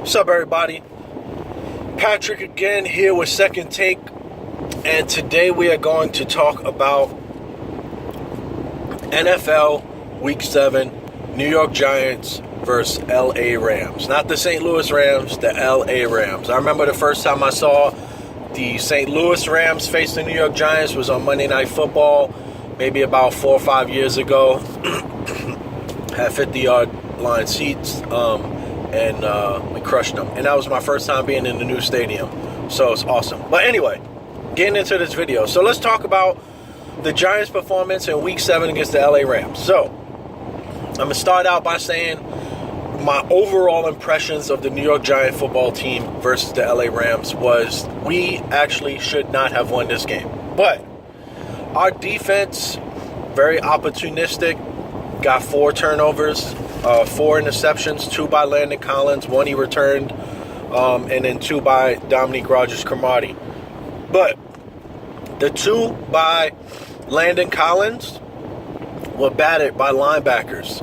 What's up, everybody? Patrick again here with Second Take, and today we are going to talk about NFL Week 7, New York Giants versus LA Rams. Not the St. Louis Rams, the LA Rams. I remember the first time I saw the St. Louis Rams face the New York Giants was on Monday Night Football, maybe about 4 or 5 years ago. Had 50-yard line seats, and we crushed them. And that was my first time being in the new stadium, so it's awesome. But anyway, getting into this video. So let's talk about the Giants' performance in Week 7 against the LA Rams. So I'm going to start out by saying my overall impressions of the New York Giant football team versus the LA Rams was we actually should not have won this game. But our defense, very opportunistic, got 4 turnovers, 4 interceptions, 2 by Landon Collins, 1 he returned, and then 2 by Dominique Rodgers-Cromartie. But the 2 by Landon Collins were batted by linebackers,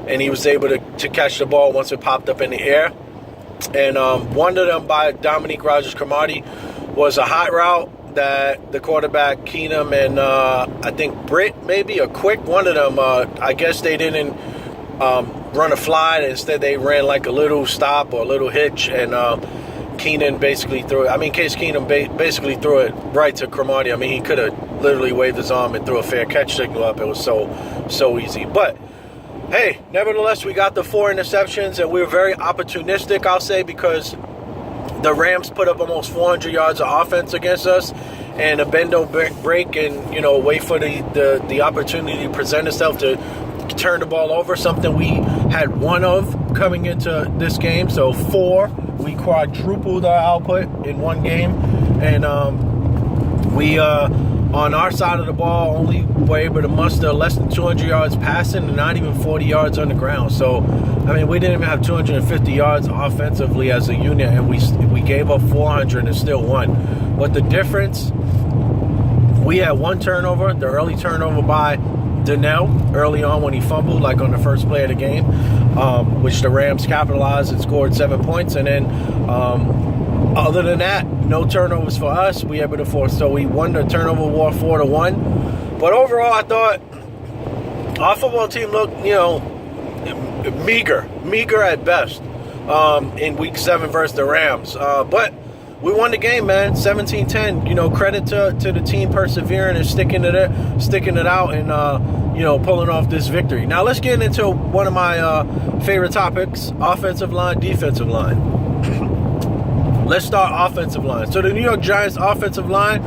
and he was able to catch the ball once it popped up in the air. And one of them by Dominique Rodgers-Cromartie was a hot route that the quarterback Keenum and I think Britt, maybe a quick one of them, I guess they didn't run a fly. Instead they ran like a little stop or a little hitch, and Keenan basically threw it. Case Keenum basically threw it right to Cromartie. He could have literally waved his arm and threw a fair catch signal up. It was so easy. But hey, nevertheless, we got the 4 interceptions, and we were very opportunistic, I'll say, because the Rams put up almost 400 yards of offense against us, and a bend-don't break and, wait for the opportunity to present itself to turn the ball over, something we had 1 of coming into this game. So 4, we quadrupled our output in 1 game, and we on our side of the ball only were able to muster less than 200 yards passing and not even 40 yards on the ground. So we didn't even have 250 yards offensively as a unit, and we gave up 400 and still won. But the difference, we had 1 turnover, the early turnover by Donnell early on when he fumbled, like on the first play of the game, which the Rams capitalized and scored 7 points. And then other than that, no turnovers for us. We able to force, so we won the turnover war 4-1. But overall, I thought our football team looked, meager at best in Week 7 versus the Rams. But we won the game, man, 17-10. Credit to the team persevering and sticking it out and, pulling off this victory. Now, let's get into one of my favorite topics, offensive line, defensive line. Let's start offensive line. So the New York Giants offensive line,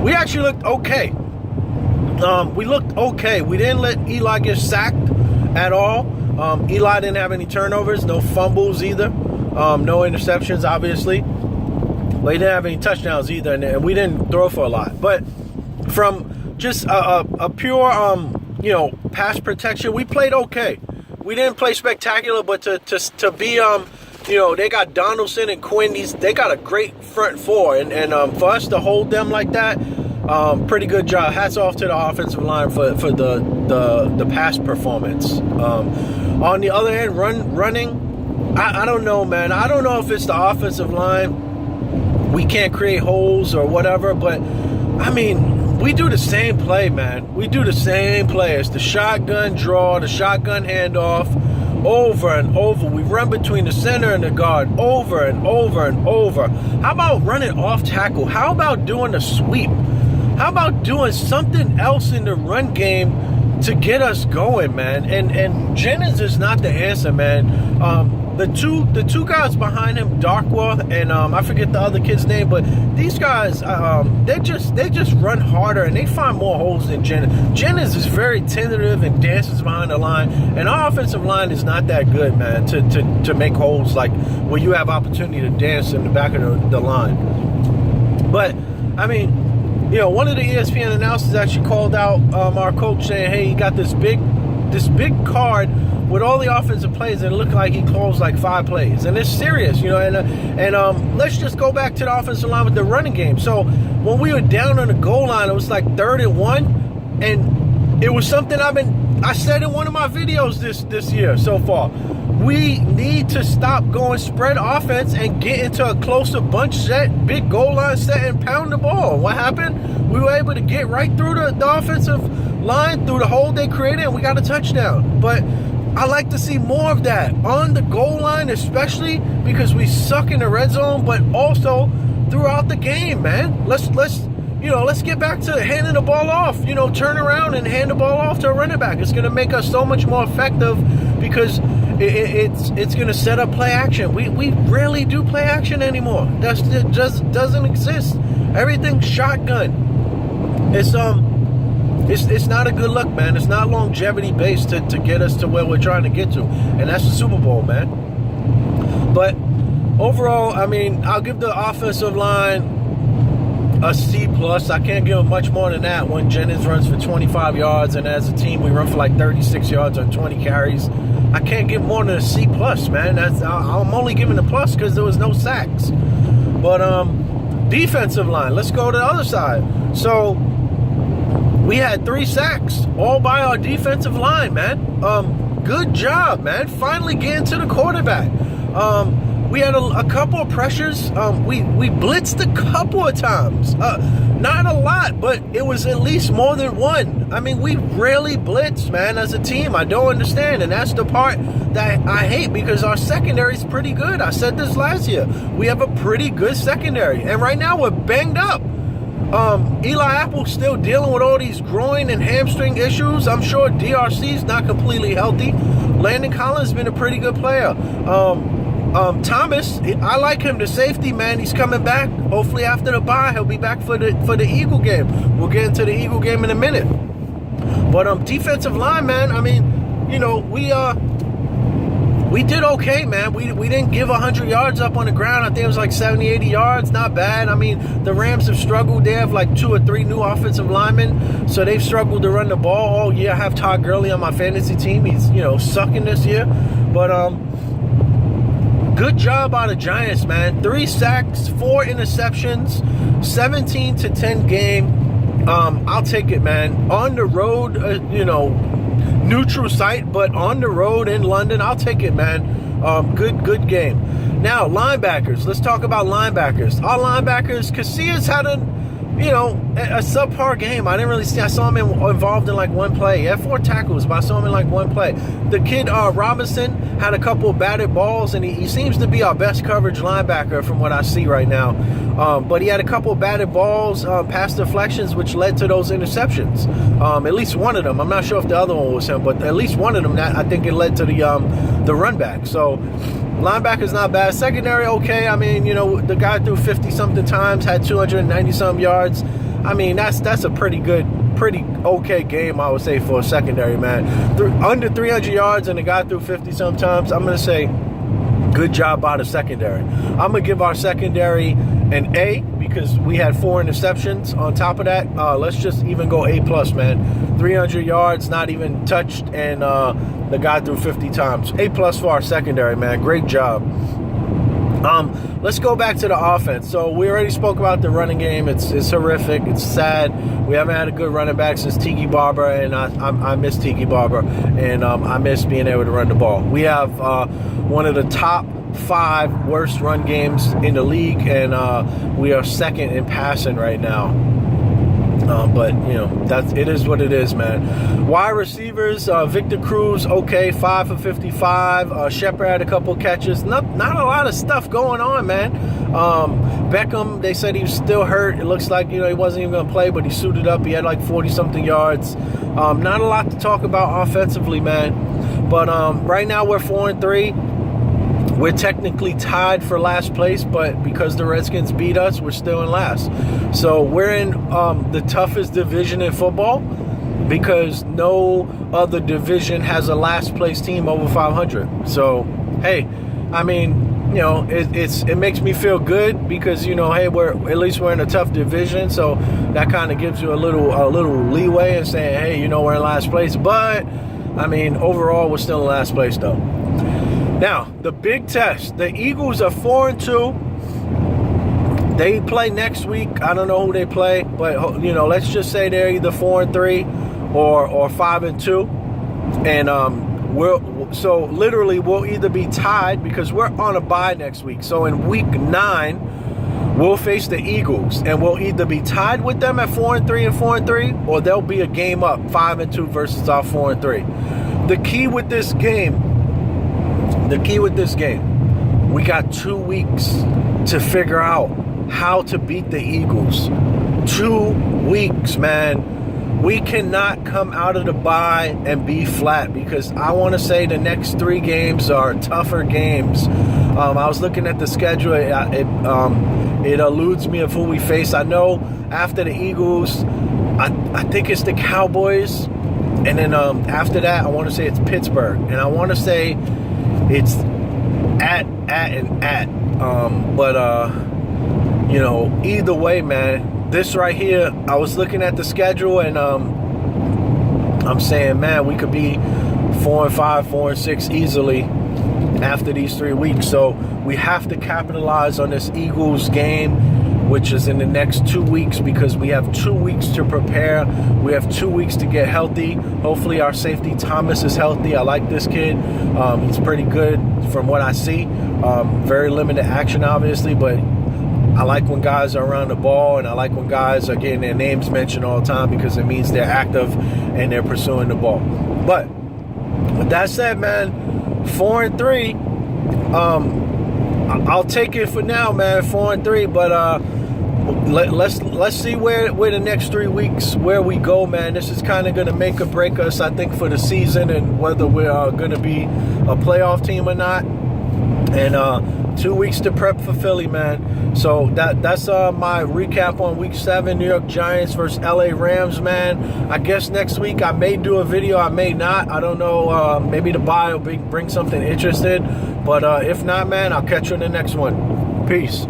we actually looked okay. We looked okay. We didn't let Eli get sacked at all. Eli didn't have any turnovers, no fumbles either, no interceptions, obviously. But he didn't have any touchdowns either, and we didn't throw for a lot. But from just a pure, pass protection, we played okay. We didn't play spectacular, but to be, they got Donaldson and Quinn. They got a great front 4, and for us to hold them like that, pretty good job. Hats off to the offensive line for the pass performance. On the other end, running, I don't know, man. I don't know if it's the offensive line. We can't create holes or whatever, but we do the same play, man. We do the same play. It's the shotgun draw, the shotgun handoff, over and over. We run between the center and the guard over and over and over. How about running off tackle? How about doing a sweep? How about doing something else in the run game to get us going, man? And Jennings is not the answer, man. The two guys behind him, Darkwa and I forget the other kid's name, but these guys, they just run harder and they find more holes than Jennings. Jennings is very tentative and dances behind the line, and our offensive line is not that good, man, to make holes like where you have opportunity to dance in the back of the line. But one of the ESPN announcers actually called out our coach saying, hey, he got this big card with all the offensive plays, and it looked like he closed like 5 plays. And it's serious, and let's just go back to the offensive line with the running game. So when we were down on the goal line, it was like 3rd and 1, and it was something I said in one of my videos this year so far. we need to stop going spread offense and get into a closer bunch set, big goal line set, and pound the ball. What happened? We were able to get right through the offensive line, through the hole they created, and we got a touchdown. But I like to see more of that on the goal line, especially because we suck in the red zone, but also throughout the game, man. Let's get back to handing the ball off. Turn around and hand the ball off to a running back. It's going to make us so much more effective because it's going to set up play action. We rarely do play action anymore. It just doesn't exist. Everything's shotgun. It's not a good look, man. It's not longevity based to get us to where we're trying to get to, and that's the Super Bowl, man. But overall, I mean, I'll give the offensive line a C+. I can't give them much more than that when Jennings runs for 25 yards, and as a team we run for like 36 yards on 20 carries. I can't give more than a C+, man. I'm only giving a plus because there was no sacks. But defensive line, let's go to the other side. So we had 3 sacks, all by our defensive line, man. Good job, man. Finally getting to the quarterback. We had a couple of pressures. We blitzed a couple of times. Not a lot, but it was at least more than one. I mean, we rarely blitz, man, as a team. I don't understand, and that's the part that I hate because our secondary is pretty good. I said this last year. We have a pretty good secondary, and right now we're banged up. Eli Apple's still dealing with all these groin and hamstring issues. I'm sure DRC's not completely healthy. Landon Collins has been a pretty good player. Thomas, I like him, the safety, man. He's coming back. Hopefully after the bye, he'll be back for the Eagle game. We'll get into the Eagle game in a minute. But defensive line, man, I mean, we did okay, man. We didn't give 100 yards up on the ground. I think it was like 70, 80 yards. Not bad. I mean, the Rams have struggled. They have like 2 or 3 new offensive linemen, so they've struggled to run the ball all year. I have Todd Gurley on my fantasy team. He's, sucking this year. But good job by the Giants, man. 3 sacks, 4 interceptions, 17-10 game. I'll take it, man. On the road, neutral site, but on the road in London, I'll take it, man. Good game. Now, linebackers. Let's talk about linebackers. Our linebackers, Casillas had a subpar game. I didn't really see. I saw him involved in like one play. He had 4 tackles, but I saw him in like one play. The kid Robinson had a couple of batted balls, and he seems to be our best coverage linebacker from what I see right now. But he had a couple of batted balls, past deflections, which led to those interceptions. At least one of them. I'm not sure if the other one was him, but at least one of them. That I think it led to the run back. So linebacker's not bad. Secondary, okay. I mean, the guy threw 50-something times, had 290-some yards. I mean, that's a pretty okay game, I would say, for a secondary, man. Under 300 yards and the guy threw 50-some times. I'm going to say good job by the secondary. I'm going to give our secondary an A because we had 4 interceptions. On top of that, let's just even go A+, man. 300 yards, not even touched, and the guy threw 50 times. A+ for our secondary, man. Great job. Let's go back to the offense. So we already spoke about the running game. It's horrific. It's sad. We haven't had a good running back since Tiki Barber, and I miss Tiki Barber, and I miss being able to run the ball. We have one of the top 5 worst run games in the league, and we are second in passing right now. But it is what it is, man. Wide receivers, Victor Cruz, okay, 5 for 55. Shepard had a couple catches. Not a lot of stuff going on, man. Beckham, they said he was still hurt. It looks like he wasn't even going to play, but he suited up. He had like 40-something yards. Not a lot to talk about offensively, man. But right now we're 4-3. We're technically tied for last place, but because the Redskins beat us, we're still in last. So we're in the toughest division in football because no other division has a last place team over 500. So, hey, I mean, it makes me feel good because, hey, we're in a tough division. So that kind of gives you a little leeway in saying, hey, we're in last place. But, I mean, overall, we're still in last place, though. Now, the big test. The Eagles are 4-2. They play next week. I don't know who they play, but let's just say they're either 4-3 or 5-2. And So literally, we'll either be tied because we're on a bye next week. So in week 9, we'll face the Eagles, and we'll either be tied with them at 4-3 and 4-3, or they'll be a game up, 5-2 versus our 4-3. The key with this game, we got 2 weeks to figure out how to beat the Eagles. 2 weeks, man. We cannot come out of the bye and be flat, because I want to say the next 3 games are tougher games. I was looking at the schedule. It eludes me of who we face. I know after the Eagles, I think it's the Cowboys. And then after that, I want to say it's Pittsburgh. And I want to say it's at. Either way, man. This right here, I was looking at the schedule, and I'm saying, man, we could be 4-5, 4-6 easily after these 3 weeks. So we have to capitalize on this Eagles game, which is in the next 2 weeks, because we have 2 weeks to prepare. We have 2 weeks to get healthy. Hopefully our safety Thomas is healthy. I like this kid. He's pretty good from what I see. Very limited action, obviously, but I like when guys are around the ball, and I like when guys are getting their names mentioned all the time, because it means they're active and they're pursuing the ball. But with that said, man, 4-3, I'll take it for now, man. 4-3, but let's see where the next 3 weeks where we go, man. This is kind of going to make or break us, I think, for the season, and whether we're going to be a playoff team or not. And 2 weeks to prep for Philly, man. So that's my recap on week 7, New York Giants versus LA Rams, man. I guess next week I may do a video, I may not. I don't know. Maybe the bye will bring something interesting. But if not, man, I'll catch you in the next one. Peace.